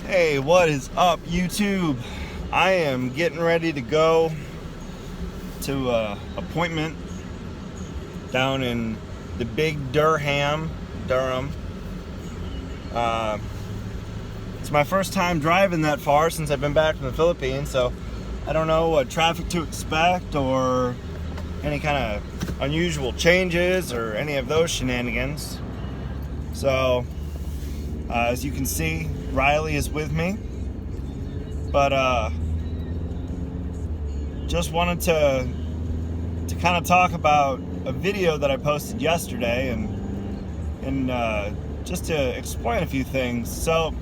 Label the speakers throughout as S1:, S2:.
S1: Hey, what is up, YouTube? I am getting ready to go to an appointment down in the big Durham. It's my first time driving that far since I've been back from the Philippines, so I don't know what traffic to expect or any kind of unusual changes or any of those shenanigans. So, as you can see, Riley is with me, but just wanted to kind of talk about a video that I posted yesterday and just to explain a few things. So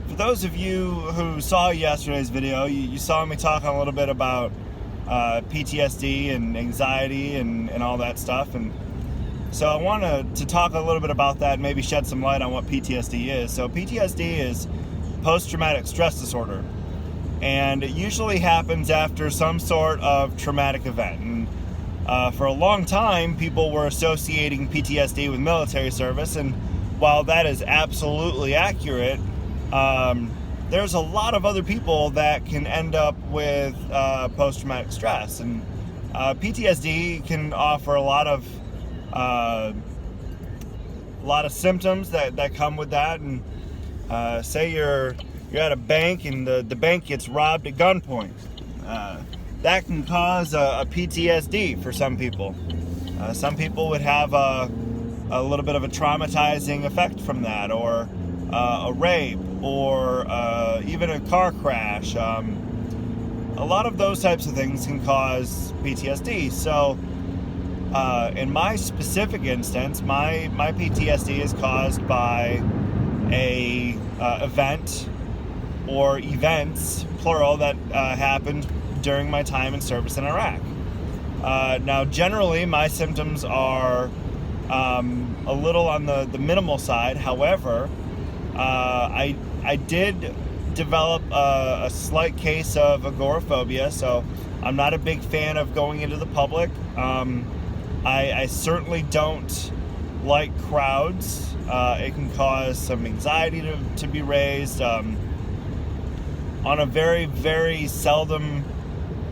S1: for those of you who saw yesterday's video, you saw me talking a little bit about PTSD and anxiety and all that stuff, and so I wanted to talk a little bit about that and maybe shed some light on what PTSD is. So PTSD is post-traumatic stress disorder, and it usually happens after some sort of traumatic event. And for a long time, people were associating PTSD with military service, and while that is absolutely accurate, there's a lot of other people that can end up with post-traumatic stress, and PTSD can offer a lot of symptoms that come with that. And say you're at a bank and the bank gets robbed at gunpoint. That can cause a PTSD for some people. Some people would have a little bit of a traumatizing effect from that, or a rape, or even a car crash. A lot of those types of things can cause PTSD. So in my specific instance, my PTSD is caused by a event or events, plural, that happened during my time in service in Iraq. Now, generally, my symptoms are a little on the minimal side. However, I did develop a slight case of agoraphobia, so I'm not a big fan of going into the public. I certainly don't like crowds. It can cause some anxiety to be raised. On a very, very seldom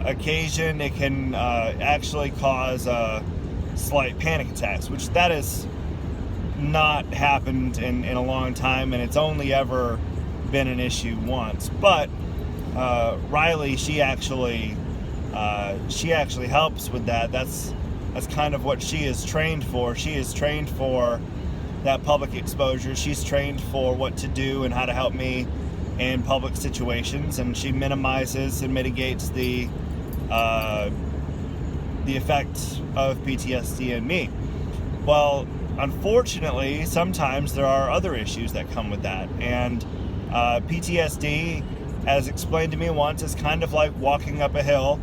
S1: occasion, it can actually cause slight panic attacks, which that has not happened in a long time, and it's only ever been an issue once. But Riley, she actually helps with that. That's kind of what she is trained for. She is trained for that public exposure. She's trained for what to do and how to help me in public situations, and she minimizes and mitigates the effect of PTSD in me. Well, unfortunately, sometimes there are other issues that come with that, and PTSD, as explained to me once, is kind of like walking up a hill.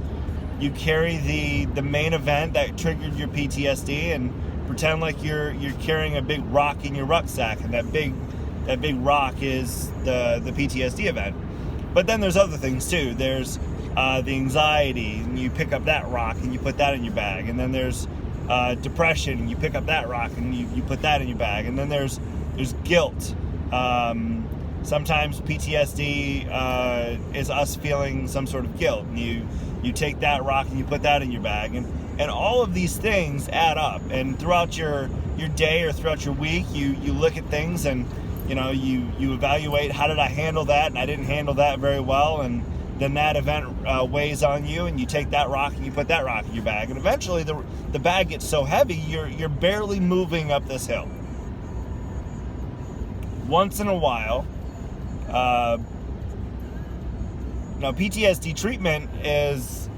S1: You carry the main event that triggered your PTSD and pretend like you're carrying a big rock in your rucksack, and that big rock is the PTSD event. But then there's other things too. There's the anxiety, and you pick up that rock and you put that in your bag. And then there's depression, and you pick up that rock and you put that in your bag. And then there's guilt. Sometimes PTSD is us feeling some sort of guilt, and you take that rock and you put that in your bag, and all of these things add up. And throughout your day or throughout your week, you look at things, and you evaluate, how did I handle that? And I didn't handle that very well, and then that event weighs on you, and you take that rock and you put that rock in your bag, and eventually the bag gets so heavy you're barely moving up this hill. Once in a while, now PTSD treatment is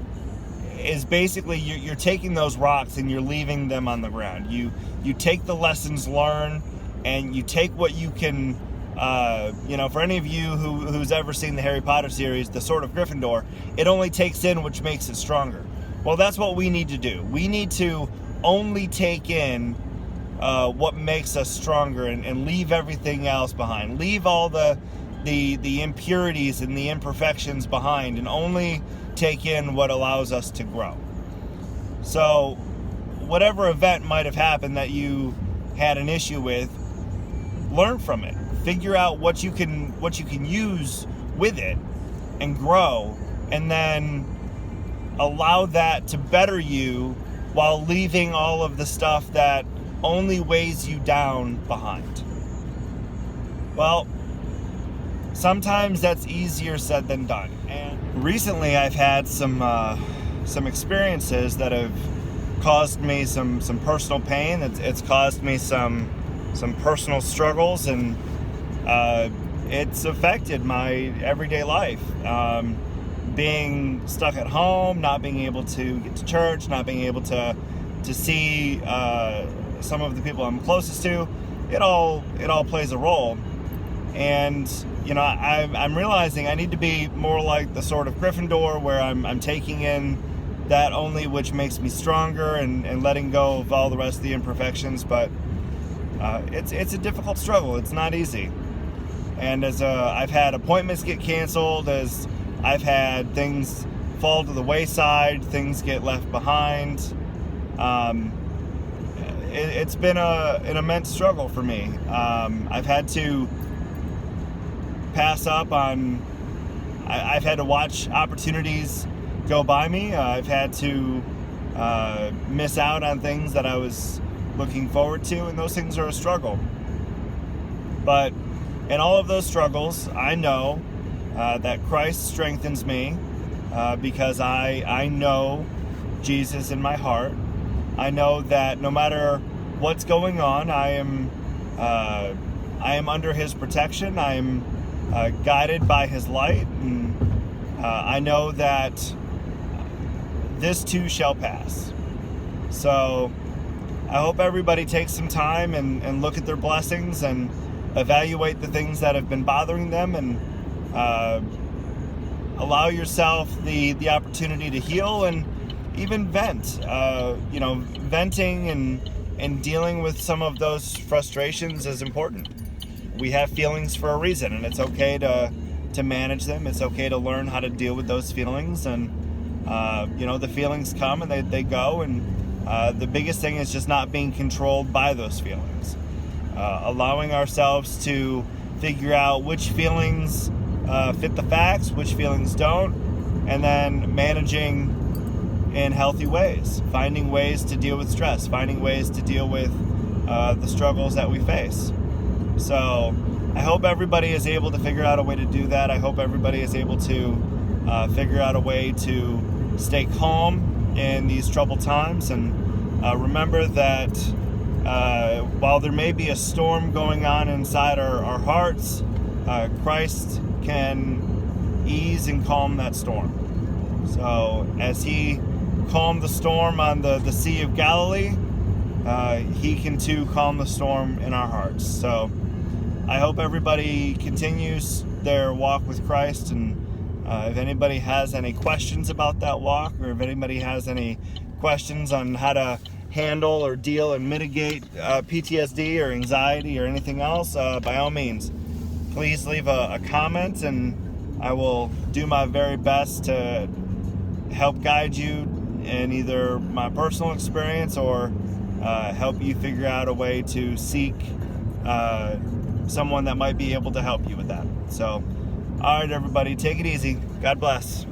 S1: basically you're taking those rocks and you're leaving them on the ground. You take the lessons learned, and you take what you can. For any of you who's ever seen the Harry Potter series, the Sword of Gryffindor, it only takes in which makes it stronger. Well, that's what we need to do. We need to only take in what makes us stronger, and leave everything else behind. Leave all the impurities and the imperfections behind, and only take in what allows us to grow. So whatever event might have happened that you had an issue with, learn from it. figure out what you can use with it and grow, and then allow that to better you while leaving all of the stuff that only weighs you down behind. Well, sometimes that's easier said than done. And recently I've had some experiences that have caused me some personal pain. It's caused me some personal struggles, and it's affected my everyday life. Being stuck at home, not being able to get to church, not being able to see some of the people I'm closest to, it all plays a role. And I'm realizing I need to be more like the sword of Gryffindor, where I'm taking in that only which makes me stronger, and letting go of all the rest of the imperfections. But it's a difficult struggle. It's not easy. And as I've had appointments get canceled, as I've had things fall to the wayside, things get left behind. It's been an immense struggle for me. I've had to pass up on, I've had to watch opportunities go by me. I've had to miss out on things that I was looking forward to, and those things are a struggle. But in all of those struggles, I know that Christ strengthens me because I know Jesus in my heart. I know that no matter what's going on, I am under His protection. I am guided by His light, and I know that this too shall pass. So I hope everybody takes some time and look at their blessings and evaluate the things that have been bothering them, and allow yourself the opportunity to heal and even vent. Venting and dealing with some of those frustrations is important. We have feelings for a reason, and it's okay to manage them. It's okay to learn how to deal with those feelings, and the feelings come and they go, and the biggest thing is just not being controlled by those feelings. Allowing ourselves to figure out which feelings fit the facts, which feelings don't, and then managing in healthy ways, finding ways to deal with stress, finding ways to deal with the struggles that we face. So I hope everybody is able to figure out a way to do that. I hope everybody is able to figure out a way to stay calm in these troubled times, and remember that while there may be a storm going on inside our hearts, Christ can ease and calm that storm. So as He calmed the storm on the Sea of Galilee, He can too calm the storm in our hearts. So I hope everybody continues their walk with Christ, and if anybody has any questions about that walk, or if anybody has any questions on how to handle or deal and mitigate PTSD or anxiety or anything else, by all means, please leave a comment, and I will do my very best to help guide you in either my personal experience or help you figure out a way to seek someone that might be able to help you with that. So, all right, everybody, take it easy. God bless.